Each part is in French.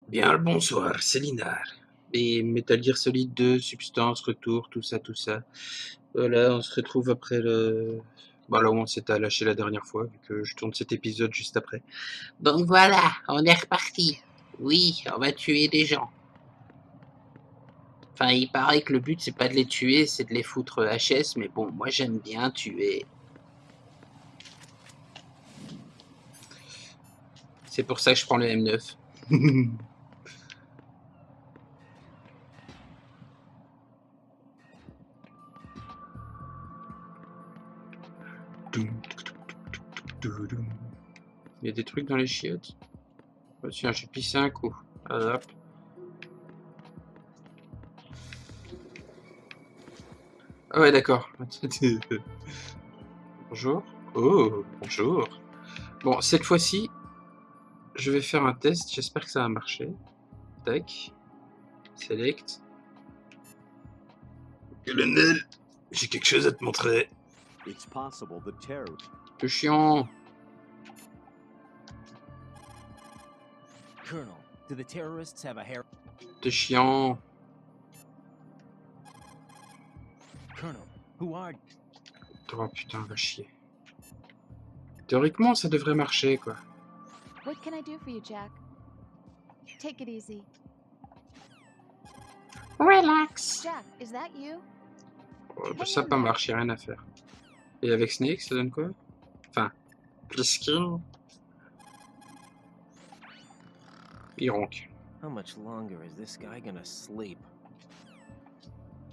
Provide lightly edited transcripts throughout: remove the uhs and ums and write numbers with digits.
Bien le bonsoir, c'est Linard. Et Metal Gear Solid 2, Substance, Retour, tout ça, tout ça. Voilà, on se retrouve après le... Bah là où on s'était lâché la dernière fois, vu que je tourne cet épisode juste après. Donc voilà, on est reparti. Oui, on va tuer des gens. Enfin, il paraît que le but, c'est pas de les tuer, c'est de les foutre HS, mais bon, moi j'aime bien tuer. C'est pour ça que je prends le M9. Il y a des trucs dans les chiottes. Oh, tiens, j'ai pissé un coup. Ah, hop. Ah ouais, d'accord. Bonjour. Oh, bonjour. Bon, cette fois-ci, je vais faire un test. J'espère que ça va marcher. Tac. Select. Colonel, j'ai quelque chose à te montrer. C'est chiant. Colonel, do the terrorists have a hair? C'est chiant. Colonel, who are? Oh putain, va chier. Théoriquement, ça devrait marcher, quoi. What can I do for you, Jack? Take it easy. Relax. Jack, is that you? Oh, bah, ça pas marche, y'a rien à faire. Et avec Snake, ça donne quoi? Enfin, Pliskin. Il ronque. How much longer is this guy gonna sleep?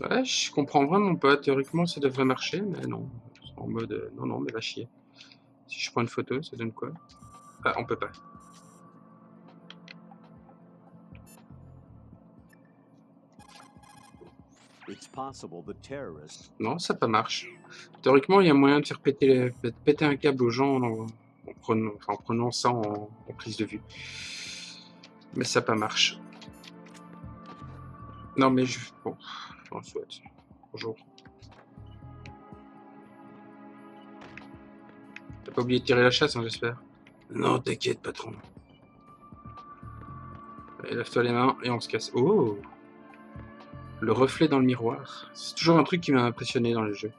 Ouais, je comprends vraiment pas. Théoriquement, ça devrait marcher, mais non. En mode, non, non, mais va chier. Si je prends une photo, ça donne quoi? Ah, on peut pas. Non, ça pas marche. Théoriquement, il y a moyen de faire péter un câble aux gens en prenant ça en prise de vue. Mais ça pas marche. Non, mais je... Bon, j'en souhaite. Bonjour. T'as pas oublié de tirer la chasse, hein, j'espère? Non, t'inquiète, patron. Allez, lève-toi les mains et on se casse. Oh! Le reflet dans le miroir. C'est toujours un truc qui m'a impressionné dans les jeux.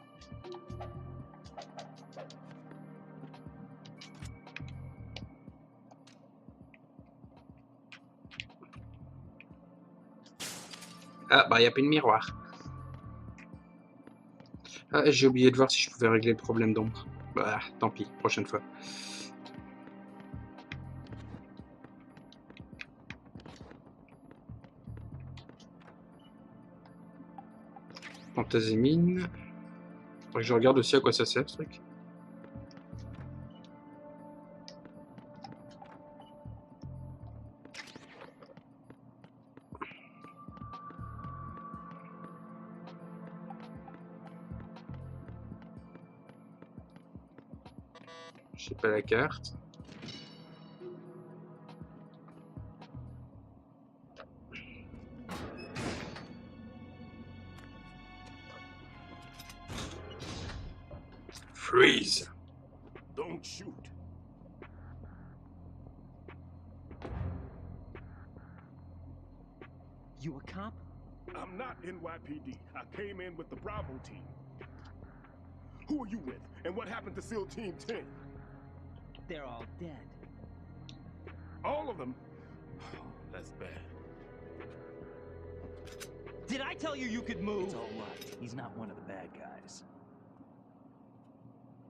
Ah, bah, y a plus de miroir. Ah, j'ai oublié de voir si je pouvais régler le problème d'ombre. Bah, tant pis, prochaine fois. Fantasémine. Faudrait que je regarde aussi à quoi ça sert, ce truc. Je sais pas la carte. Freeze. Don't shoot. You a cop? I'm not NYPD. I came in with the Bravo team. Who are you with? And what happened to SEAL Team 10? They're all dead. All of them? That's bad. Did I tell you you could move? It's all right. He's not one of the bad guys.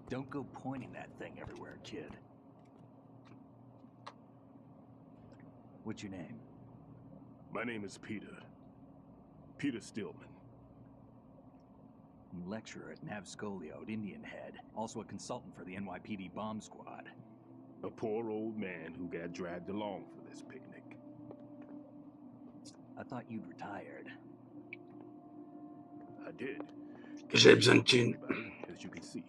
Don't go pointing that thing everywhere, kid. What's your name? My name is Peter. Peter Stillman. Lecturer at Nav Scolio at Indian Head. Also a consultant for the NYPD bomb squad. A poor old man who got dragged along for this picnic. I thought you'd retired. I did. J'ai besoin de thunes. As you can see.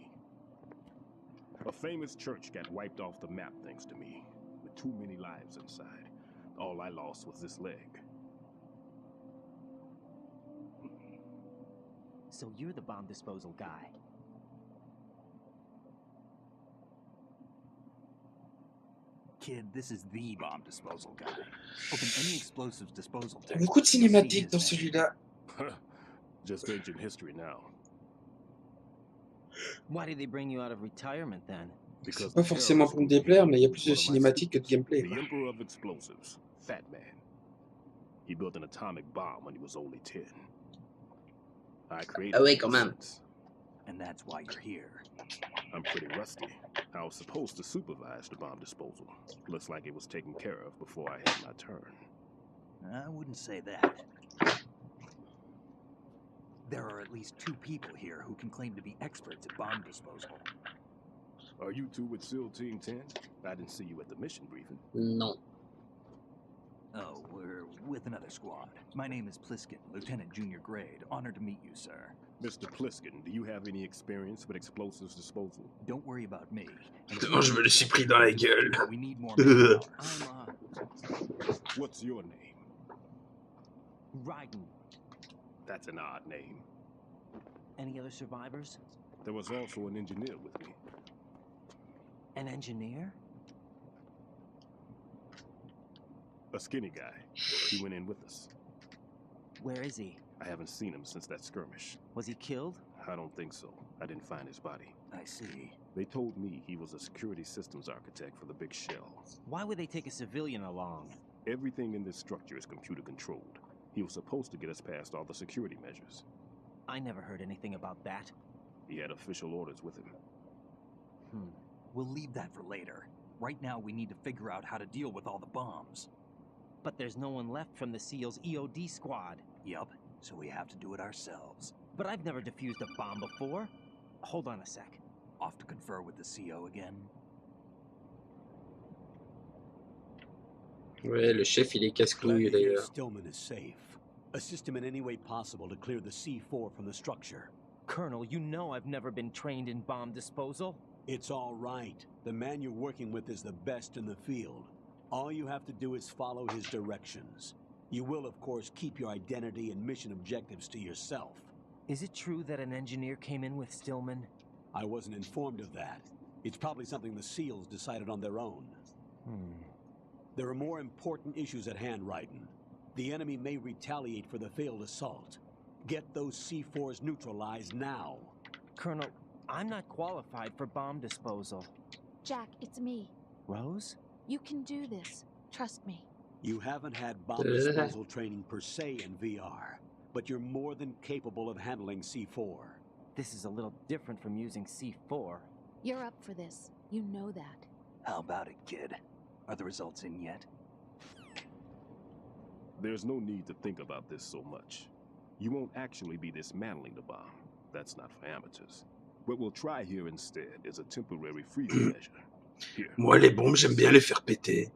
A famous church got wiped off the map thanks to me, with too many lives inside. All I lost was this leg. So you're the bomb disposal guy. Kid, this is the bomb disposal guy. Open any explosives disposal Il y a beaucoup de textbook, you'll see cinématiques his dans name. celui-là. Just ancient history now. Why did they bring you out of retirement then? C'est pas forcément pour me déplaire, mais il y a plus de cinématiques que de gameplay. The Emperor of Explosives, Fat Man. He built an atomic bomb when he was only 10. I created Ah ouais, it quand même. since. And that's why you're here. I'm pretty rusty. I was supposed to supervise the bomb disposal. Looks like it was taken care of before I had my turn. I wouldn't say that. There are at least 2 people here who can claim to be experts at bomb disposal. Are you two with SEAL Team 10? I didn't see you at the mission briefing. Non. Oh, we're with another squad. My name is Pliskin, Lieutenant Junior Grade. Honored to meet you, sir. Mr. Pliskin, do you have any experience with explosives disposal? Don't worry about me. Oh, je me le suis pris dans la gueule. We need more manpower. What's your name? Raiden. That's an odd name. Any other survivors? There was also an engineer with me. An engineer? A skinny guy. He went in with us. Where is he? I haven't seen him since that skirmish. Was he killed? I don't think so. I didn't find his body. I see. They told me he was a security systems architect for the big shell. Why would they take a civilian along? Everything in this structure is computer controlled. He was supposed to get us past all the security measures. I never heard anything about that. He had official orders with him. We'll leave that for later. Right now, we need to figure out how to deal with all the bombs. But there's no one left from the SEAL's EOD squad. Yup, so we have to do it ourselves. But I've never defused a bomb before. Hold on a sec. Off to confer with the CO again. Ouais, le chef, il est casse-couille d'ailleurs. Stillman is safe. Assist him in any way possible to clear the C4 from the structure. Colonel, you know I've never been trained in bomb disposal. It's all right. The man you're working with is the best in the field. All you have to do is follow his directions. You will, of course, keep your identity and mission objectives to yourself. Is it true that an engineer came in with Stillman? I wasn't informed of that. It's probably something the SEALs decided on their own. There are more important issues at hand, Raiden. The enemy may retaliate for the failed assault. Get those C4s neutralized now. Colonel, I'm not qualified for bomb disposal. Jack, it's me. Rose? You can do this. Trust me. You haven't had bomb disposal training per se in VR, but you're more than capable of handling C4. This is a little different from using C4. You're up for this. You know that. How about it, kid? Are the results in yet? There's no need to think about this so much. You won't actually be dismantling the bomb. That's not for amateurs. What we'll try here instead is a temporary freezing measure. Here. Moi, les bombes, j'aime bien les faire péter.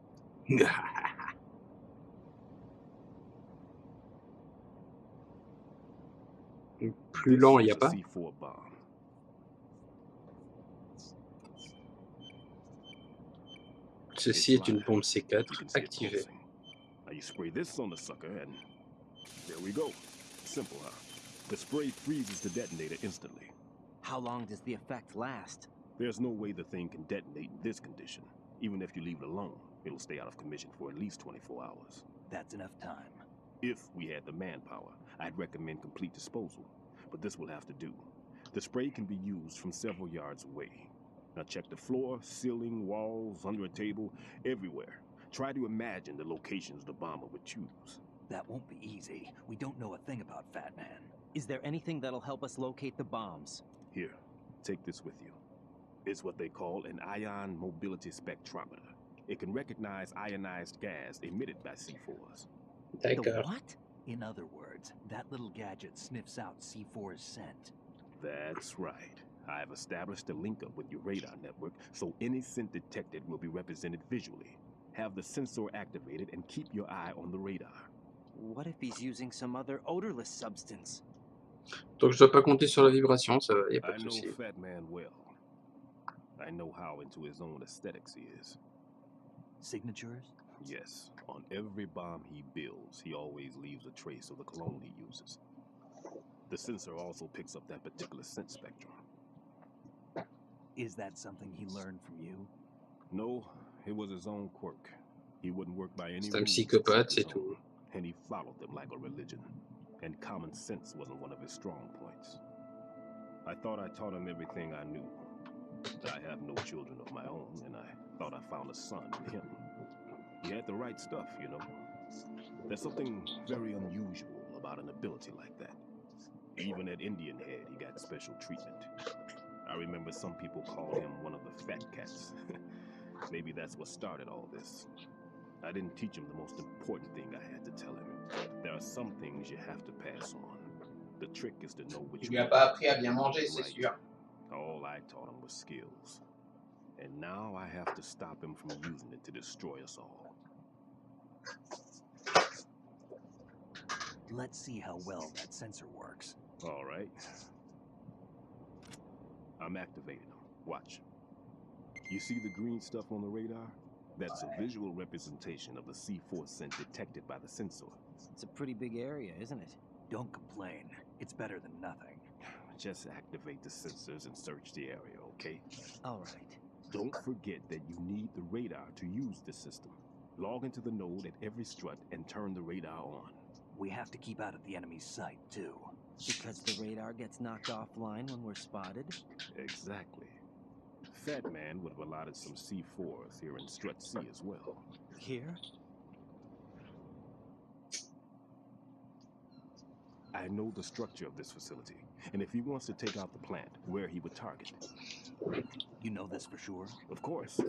Plus lent, il n'y a pas. C4 bomb. Ceci est une bombe C4 You can see it activée. pulsing. Now you spray this on the sucker and there we go. Simple, huh? The spray freezes the detonator instantly. How long does the effect last? There's no way the thing can detonate in this condition. Even if you leave it alone, it'll stay out of commission for at least 24 hours. That's enough time. If we had the manpower, I'd recommend complete disposal. But this will have to do. The spray can be used from several yards away. Now check the floor, ceiling, walls, under a table, everywhere. Try to imagine the locations the bomber would choose. That won't be easy. We don't know a thing about Fat Man. Is there anything that'll help us locate the bombs? Here, take this with you. It's what they call an ion mobility spectrometer. It can recognize ionized gas emitted by C4s. The D'accord. what? In other words, that little gadget sniffs out C4's scent. That's right. I've established a link up with your radar network, so any scent detected will be represented visually. Have the sensor activated and keep your eye on the radar. What if he's using some other odorless substance? Donc je dois pas compter sur la vibration, ça va, y a pas I de know souci. Fat Man well. I know how into his own aesthetics he is. Signatures? Yes, on every bomb he builds, he always leaves a trace of the cologne he uses. The sensor also picks up that particular scent spectrum. Is that something he learned from you? No, It was his own quirk. He wouldn't work by any C'est un rules psychopathe, except c'est his tout. own, and he followed them like a religion. And common sense wasn't one of his strong points. I thought I taught him everything I knew. I have no children of my own, and I thought I found a son in him. He had the right stuff, you know. There's something very unusual about an ability like that. Even at Indian Head, he got special treatment. I remember some people called him one of the fat cats. Maybe that's what started all this. I didn't teach him the most important thing I had to tell him. There are some things you have to pass on. The trick is to know which Tu lui as one pas to appris à bien manger, get c'est right. sûr. All I taught him was skills. And now I have to stop him from using it to destroy us all. Let's see how well that sensor works. All right. I'm activating them. Watch. You see the green stuff on the radar? That's a visual representation of the C4 scent detected by the sensor. It's a pretty big area, isn't it? Don't complain. It's better than nothing. Just activate the sensors and search the area, okay? All right. Don't forget that you need the radar to use the system. Log into the node at every strut and turn the radar on. We have to keep out of the enemy's sight, too. Because the radar gets knocked offline when we're spotted? Exactly. Fat Man would have allotted some C4s here in Strut C as well. Here? I know the structure of this facility, and if he wants to take out the plant, where he would target. You know this for sure? Of course.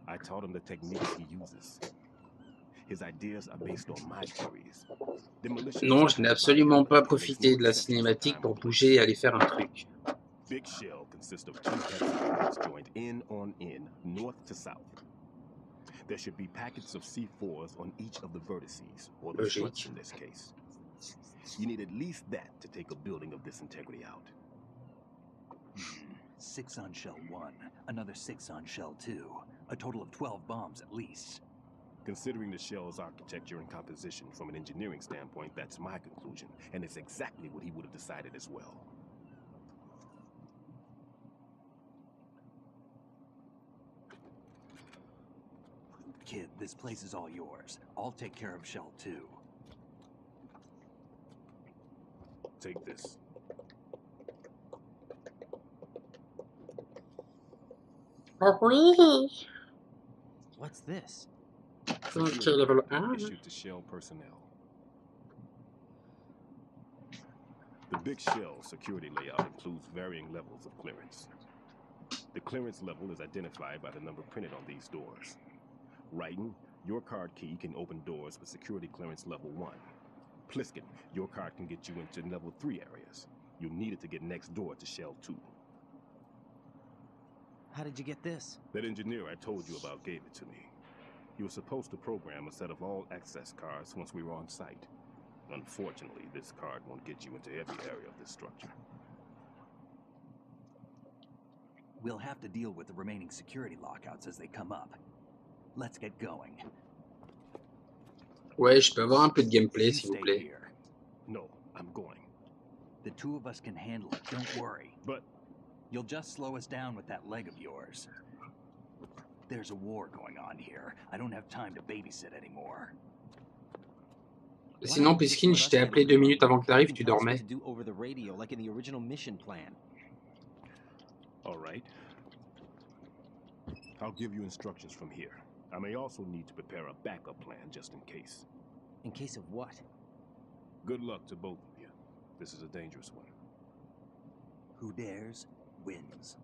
I taught him the techniques he uses. His ideas are based on my theories. Non, je n'ai absolument pas profité de la cinématique pour bouger et aller faire un truc. Big shell consists of two hexagons joined end on end, north to south. There should be packets of C4s on each of the vertices, or the struts in this case. You need at least that to take a building of this integrity out. 6 on shell 1, another 6 on shell 2. A total of 12 bombs at least. Considering the shell's architecture and composition from an engineering standpoint, that's my conclusion, and it's exactly what he would have decided as well. Kid, this place is all yours. I'll take care of shell 2. Take this. Oh oui! What's this? Okay, level 1. Issued to shell personnel. The big shell security layout includes varying levels of clearance. The clearance level is identified by the number printed on these doors. Raiden, your card key can open doors with security clearance level 1. Pliskin, your card can get you into level 3 areas. You need it to get next door to shell 2. How did you get this? That engineer I told you about gave it to me. He was supposed to program a set of all access cards once we were on site. Unfortunately, this card won't get you into every area of this structure. We'll have to deal with the remaining security lockouts as they come up. Let's get going. Ouais, je peux avoir un peu de gameplay, You s'il vous stay plaît. here. No, I'm going. The two of us can handle it, don't worry. But You'll just slow us down with that leg of yours. There's a war going on here. I don't have time to babysit anymore. Sinon, Piskin, je t'ai appelé 2 minutes avant que t'arrives, tu dormais. To do over the radio, like in the original mission plan. all right. I'll give you instructions from here. I may also need to prepare a backup plan just in case. In case of what? Good luck to both of you. This is a dangerous one. Who dares, wins.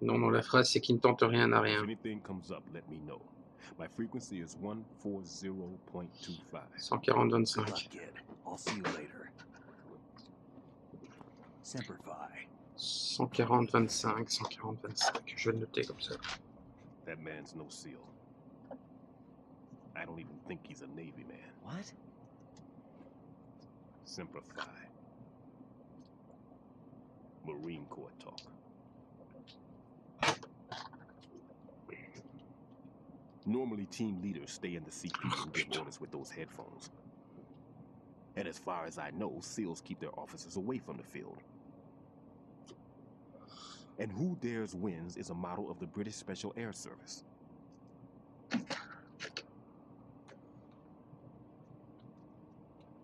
Non, non, la phrase, c'est qui ne tente rien n'a If rien. anything comes up, let me know. My frequency is 140.25. 140-25. Good luck, kid. I'll see you later. Semper Fi. 140-25, 140-25. Je vais le noter comme ça. That man's no SEAL. I don't even think he's a Navy man. What? Semper Fi. Marine Corps talk. Normally, team leaders stay in the CPU and give orders with those headphones. And as far as I know, SEALs keep their officers away from the field. And Who Dares Wins is a model of the British Special Air Service.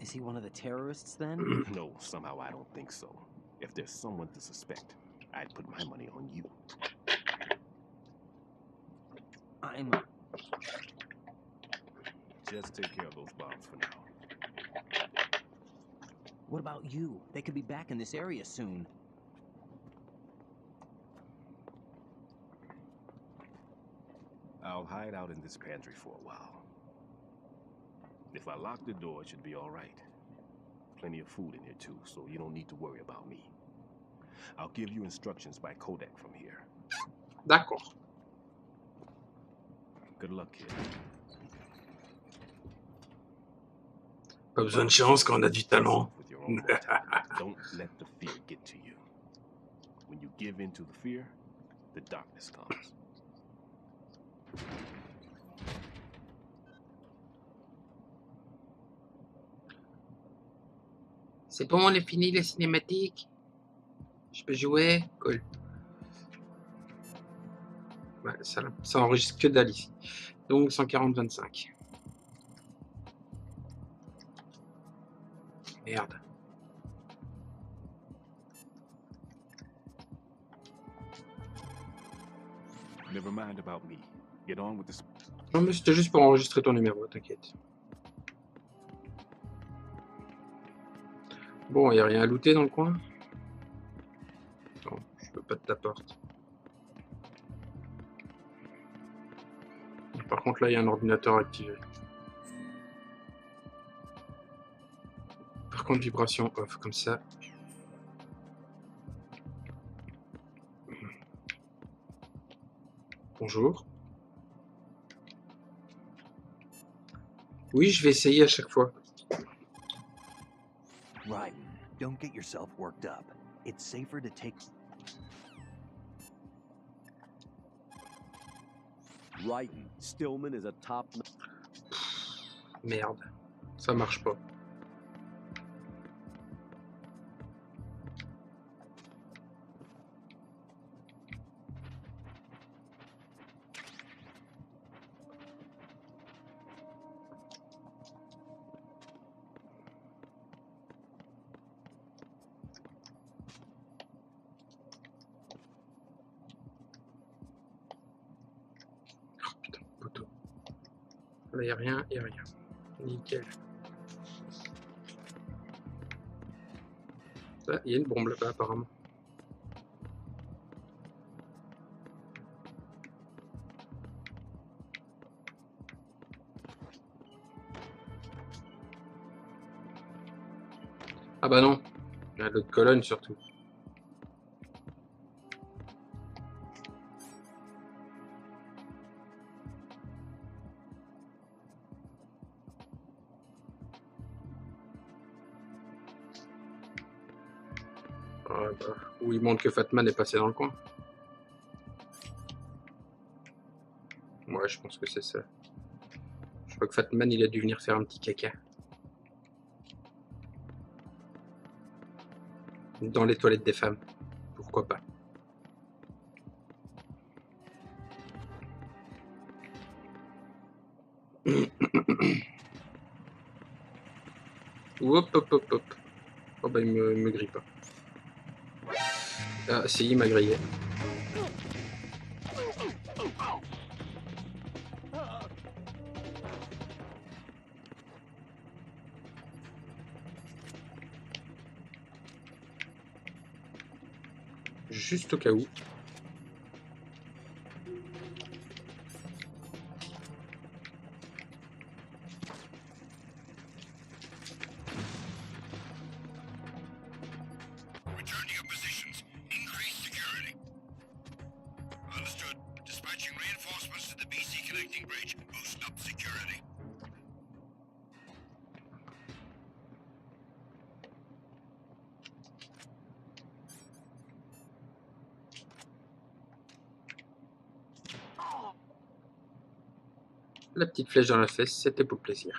Is he one of the terrorists then? No, somehow I don't think so. If there's someone to suspect, I'd put my money on you. I'm... Just take care of those bombs for now. What about you? They could be back in this area soon. I'll hide out in this pantry for a while. If I lock the door, it should be all right. Plenty of food in here too, so you don't need to worry about me. I'll give you instructions by Kodak from here. D'accord. Good luck, kid. Pas besoin de chance quand on a du talent. With your own heart. Don't let the fear get to you. When you give in to the fear, the darkness comes. C'est bon, on a fini les cinématiques. Je peux jouer? Cool. Ouais, ça enregistre que dalle ici. Donc 140-25. Merde. Never mind about me. Get on with this. Non mais c'était juste pour enregistrer ton numéro, t'inquiète. Bon, il n'y a rien à looter dans le coin? Non, je veux pas de ta porte. Par contre là, il y a un ordinateur activé. Par contre, vibration off, comme ça. Bonjour. Oui, je vais essayer à chaque fois. Raiden, don't get yourself worked up. It's safer to take... Raiden, Stillman is a top... Merde, ça marche pas. Là, il n'y a rien, il n'y a rien. Nickel. Là, il y a une bombe là-bas, apparemment. Ah bah non. Il y a l'autre colonne, surtout. Où il montre que Fatman est passé dans le coin. Ouais, je pense que c'est ça. Je crois que Fatman, il a dû venir faire un petit caca. Dans les toilettes des femmes. Pourquoi pas. Hop, hop, hop, hop. Oh bah il me grille pas. Ah si, il m'a grillé. Juste au cas où. Return to your positions. Increase security. Understood. Dispatching reinforcements to the BC connecting bridge. Boost up security. La petite flèche dans la fesse, c'était pour le plaisir.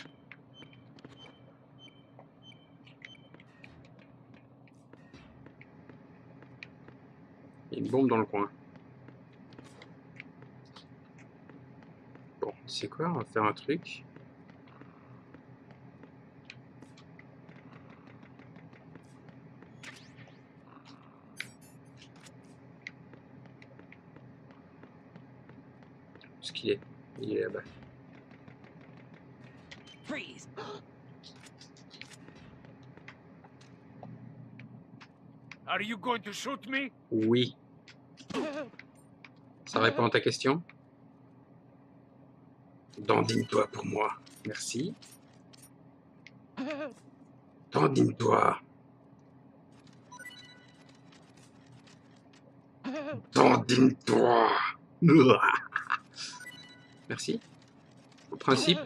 Il y a une bombe dans le coin. Bon, c'est quoi? On va faire un truc. Où est-ce qu'il est? Il est là-bas. Freeze! Are you going to shoot me? Oui. Ça répond à ta question? Dandine-toi pour moi. Merci. Dandine-toi. Dandine-toi. Merci. Au principe.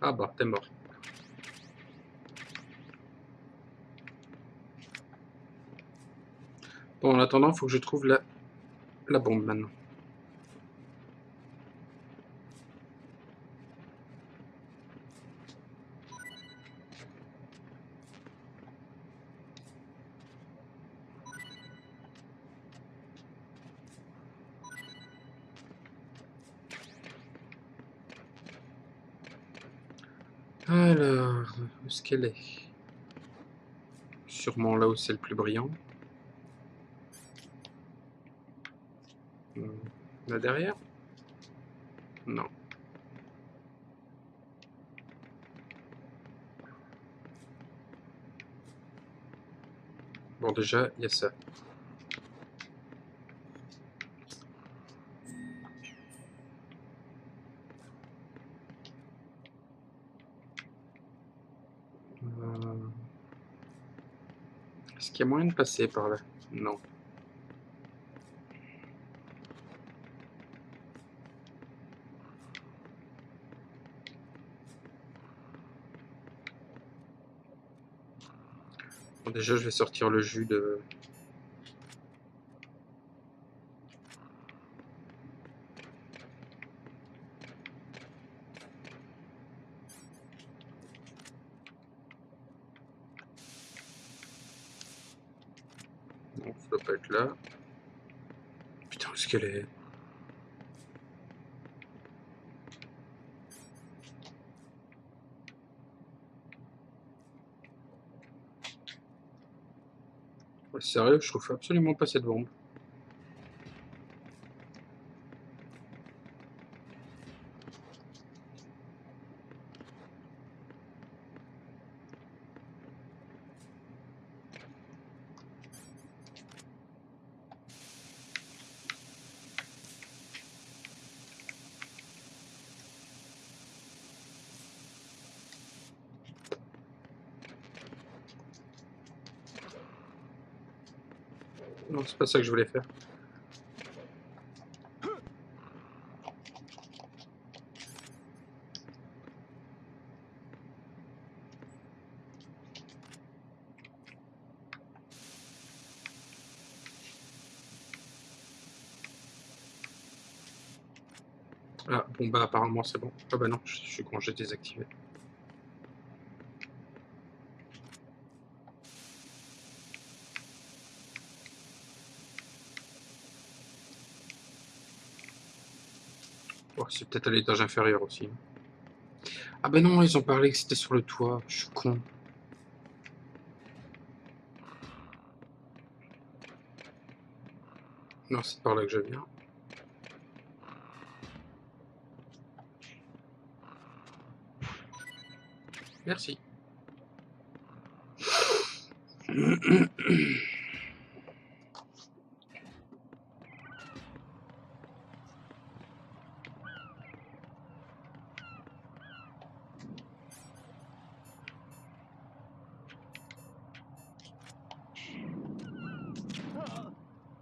Ah bah, t'es mort. Bon, en attendant, il faut que je trouve la bombe maintenant. Alors, où est-ce qu'elle est? Sûrement là où c'est le plus brillant. Là derrière? Non. Bon, déjà, il y a ça. Est-ce qu'il y a moyen de passer par là? Non. Bon, déjà, je vais sortir le jus de... Non, ça doit pas être là. Putain, où est-ce qu'elle est? Ouais, sérieux, je trouve absolument pas cette bombe. Non, c'est pas ça que je voulais faire. Ah, bon, bah apparemment c'est bon. Ah bah non, je suis con, j'ai désactivé. Oh, c'est peut-être à l'étage inférieur aussi. Ah bah non, ils ont parlé que c'était sur le toit. Je suis con. Non, c'est par là que je viens. Merci.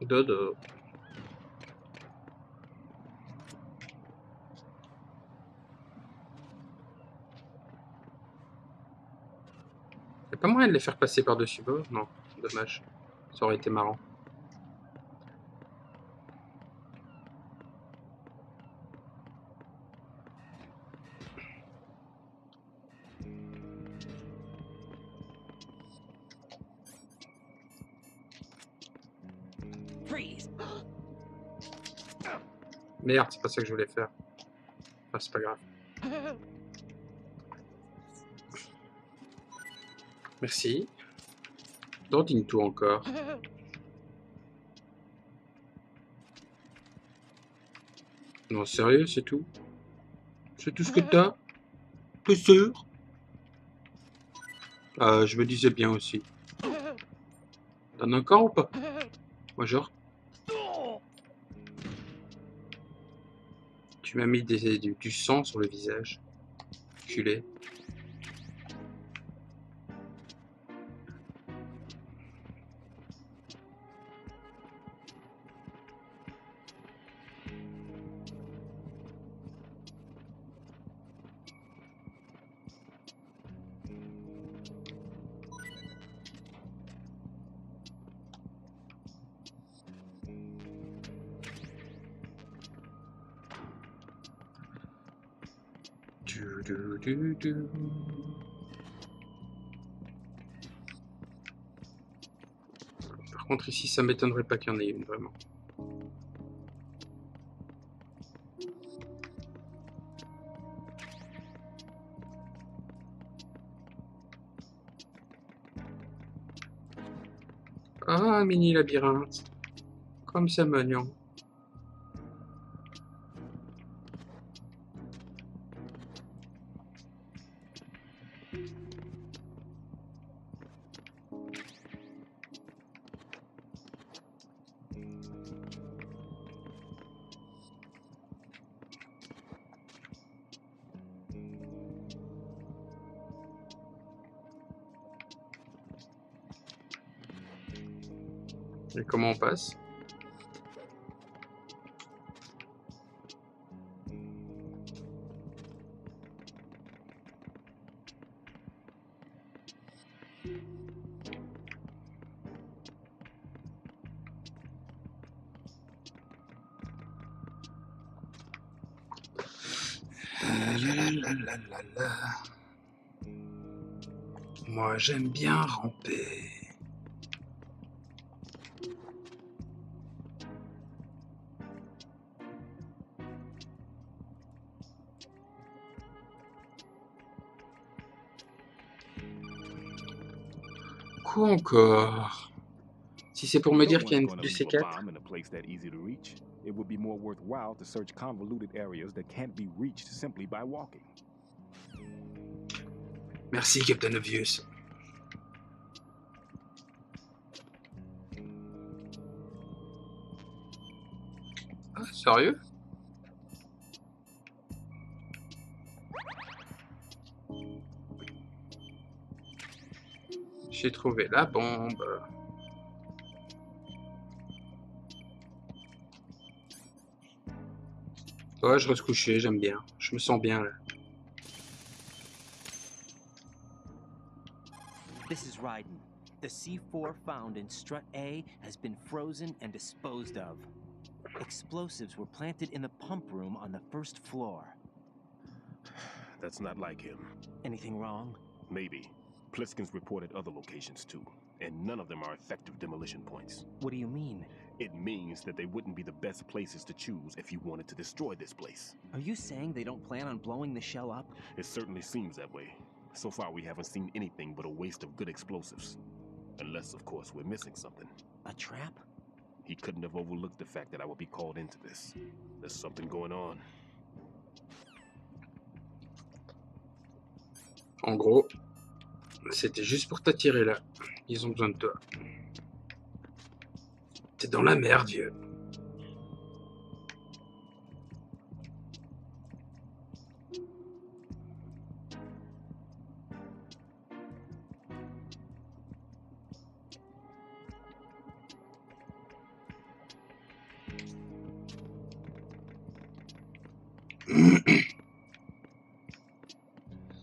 Dodo. Y'a pas moyen de les faire passer par-dessus bord? Non, dommage. Ça aurait été marrant. freeze. Merde, c'est pas ça que je voulais faire. Enfin, c'est pas grave. Merci. Dandine tout encore. Non, sérieux, c'est tout? C'est tout ce que t'as? T'es sûr? Je me disais bien aussi. T'en as encore ou pas? Moi, genre, tu m'as mis du sang sur le visage. Culé. Du. Par contre, ici, ça m'étonnerait pas qu'il y en ait une, vraiment. Ah, mini labyrinthe. Comme c'est mignon. Et comment on passe? Moi, j'aime bien ramper. Quoi encore? Si c'est pour me No dire qu'il y a one's une gonna de leave ces a quatre. bomb in a place that easy to reach. It would be more worthwhile to search convoluted areas that can't be reached simply by walking. Merci, Captain Obvious. Ah, sérieux? J'ai trouvé la bombe. Ouais, je reste couché, j'aime bien. Je me sens bien là. This is Raiden. The C4 found in strut A has been frozen and disposed of. Explosives were planted in the pump room on the first floor. That's not like him. Anything wrong? Maybe. Pliskin's reported other locations too, and none of them are effective demolition points. What do you mean? It means that they wouldn't be the best places to choose if you wanted to destroy this place. Are you saying they don't plan on blowing the shell up? It certainly seems that way. So far, we haven't seen anything but a waste of good explosives. Unless, of course, we're missing something. A trap? He couldn't have overlooked the fact that I would be called into this. There's something going on. En gros, c'était juste pour t'attirer là. Ils ont besoin de toi. T'es dans la merde, vieux.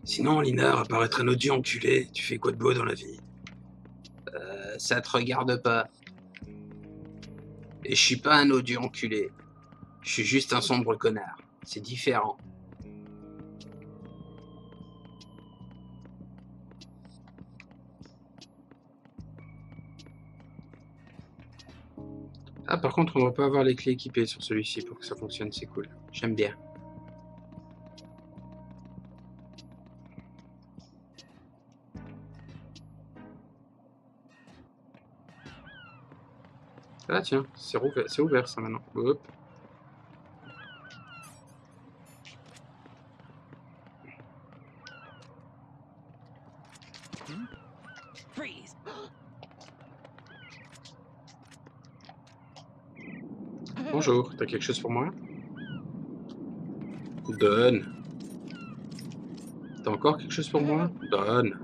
Sinon, Linard, à part être un odieux enculé, tu fais quoi de beau dans la vie? Ça te regarde pas. Et je suis pas un odieux enculé. Je suis juste un sombre connard. C'est différent. Ah, par contre, on ne doit pas avoir les clés équipées sur celui-ci pour que ça fonctionne, c'est cool. J'aime bien. Ah tiens, c'est ouvert ça maintenant. Hop. Freeze! Bonjour, t'as quelque chose pour moi? Donne. T'as encore quelque chose pour moi? Donne.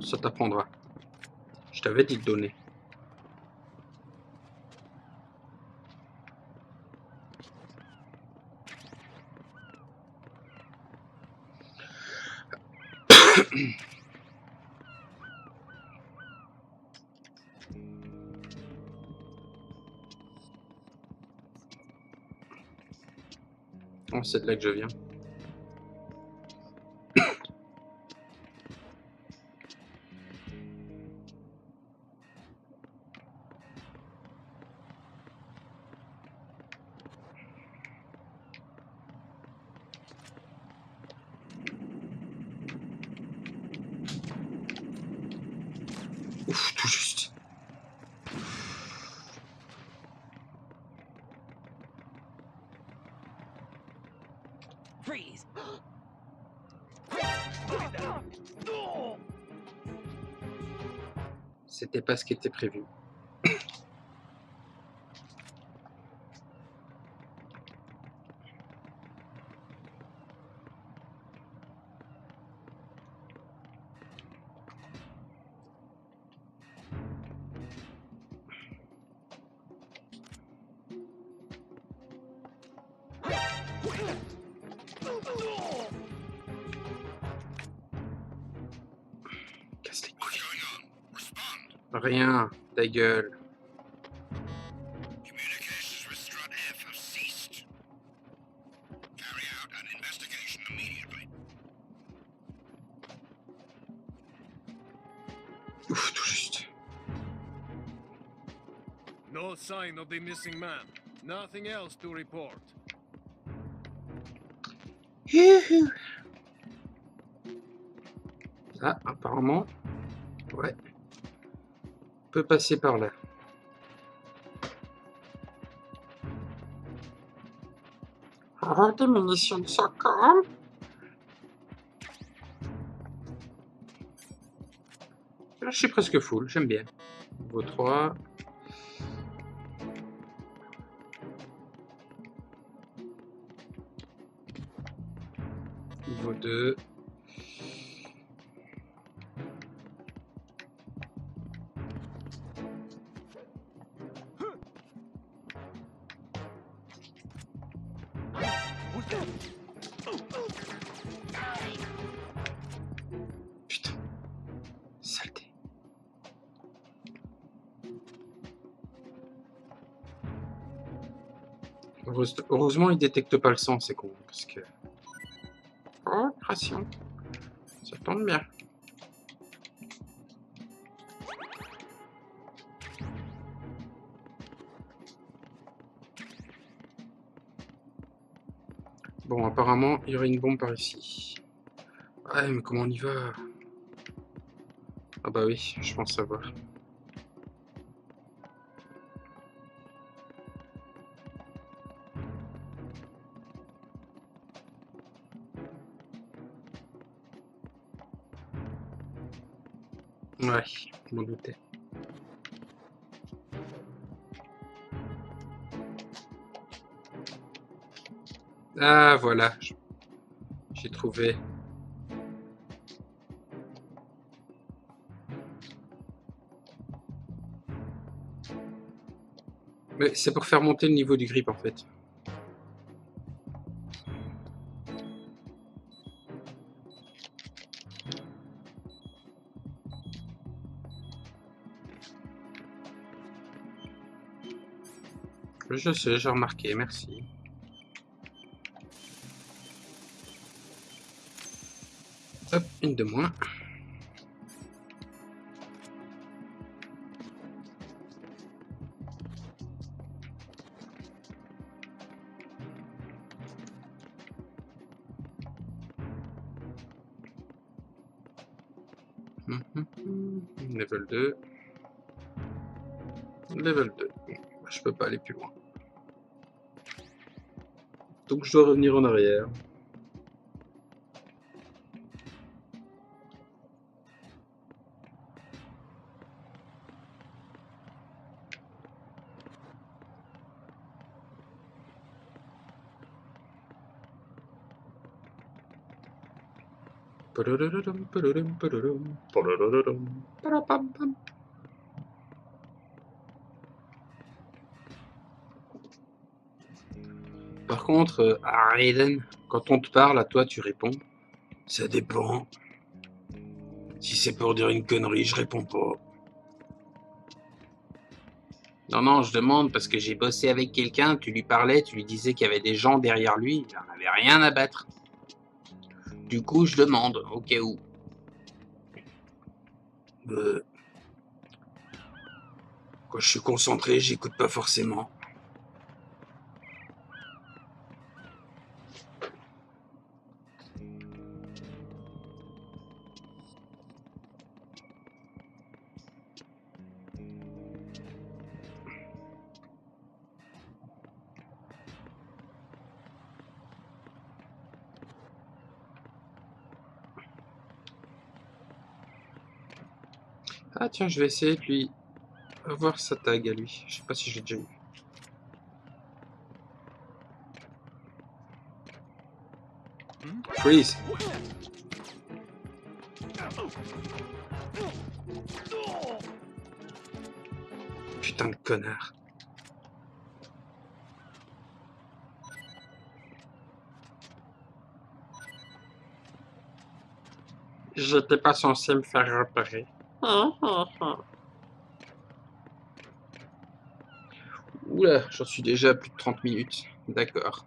Ça t'apprendra. Je t'avais dit de donner. Oh, c'est de là que je viens. Ouf, tout juste. Freeze! C'était pas ce qui était prévu. Casse les What's couilles. going on? Respond. Rien, ta gueule. Communications with Strut F have ceased. Carry out an investigation immediately. Ouf, tout juste. No sign of the missing man. Nothing else to report. Youhou. Ah, apparemment, ouais. On peut passer par là. Oh, des munitions de 50. Là, je suis presque full, j'aime bien. Niveau 3. Niveau 2. Putain. Saleté. Heureusement, il détecte pas le sang, c'est con. Parce que... Oh, pression. Ça tombe bien. Bon, apparemment, il y aurait une bombe par ici. Ouais, mais comment on y va? Ah bah oui, je pense savoir. Ouais, je m'en doutais. Ah, voilà. J'ai trouvé. Mais c'est pour faire monter le niveau du grip, en fait. Je sais, j'ai remarqué, merci. Hop, une de moins. Level 2. Level 2. Je peux pas aller plus loin. Donc je dois revenir en arrière. Par contre, à Raiden, quand on te parle, à toi, tu réponds. Ça dépend. Si c'est pour dire une connerie, je réponds pas. Non, non, je demande parce que j'ai bossé avec quelqu'un, tu lui parlais, tu lui disais qu'il y avait des gens derrière lui, il n'en avait rien à battre. Du coup, je demande, au cas où. Quand je suis concentré, j'écoute pas forcément. Ah tiens, je vais essayer de lui avoir sa tag à lui. Je sais pas si j'ai déjà eu. Freeze. Putain de connard. J'étais pas censé me faire repérer. Oula, j'en suis déjà à plus de 30 minutes. D'accord.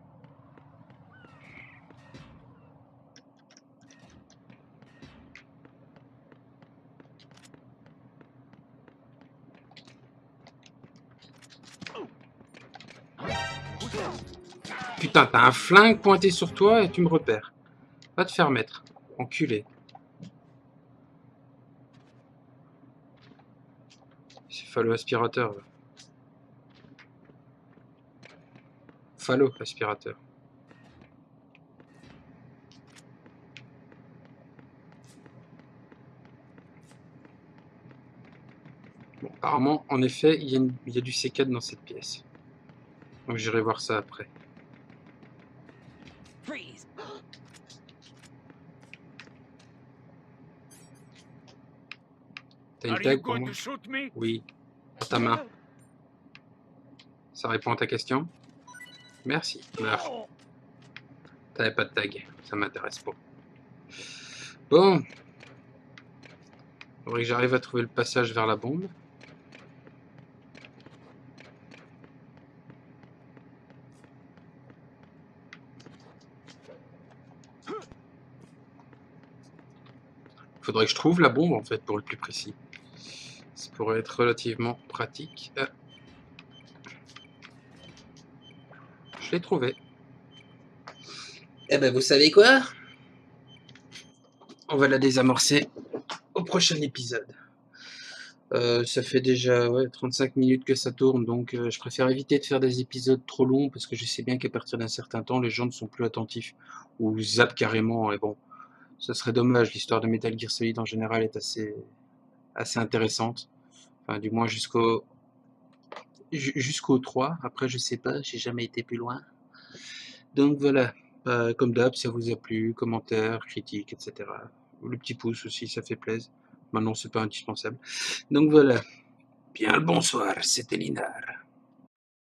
Putain, t'as un flingue pointé sur toi et tu me repères. Va te faire mettre. Enculé. C'est Fallo aspirateur. Là. Fallo aspirateur. Bon, apparemment, en effet, il y a du C4 dans cette pièce. Donc j'irai voir ça après. Freeze! T'as une Are you tag pour going moi? to shoot me? Oui. Dans ta main. Ça répond à ta question? Merci. Meurs. T'avais pas de tag. Ça m'intéresse pas. Bon. Faudrait que j'arrive à trouver le passage vers la bombe. Faudrait que je trouve la bombe en fait pour être plus précis. Ça pourrait être relativement pratique. Je l'ai trouvé. Eh ben vous savez quoi? On va la désamorcer au prochain épisode. Ça fait déjà 35 minutes que ça tourne, donc je préfère éviter de faire des épisodes trop longs parce que je sais bien qu'à partir d'un certain temps, les gens ne sont plus attentifs ou zappent carrément. Et bon, ça serait dommage. L'histoire de Metal Gear Solid en général est assez intéressante. Enfin, du moins jusqu'au 3. Après, je sais pas, j'ai jamais été plus loin. Donc voilà, comme d'hab, ça vous a plu, commentaires, critiques, etc. Le petit pouce aussi, ça fait plaisir. Maintenant, c'est pas indispensable. Donc voilà. Bien le bonsoir, c'était Linard.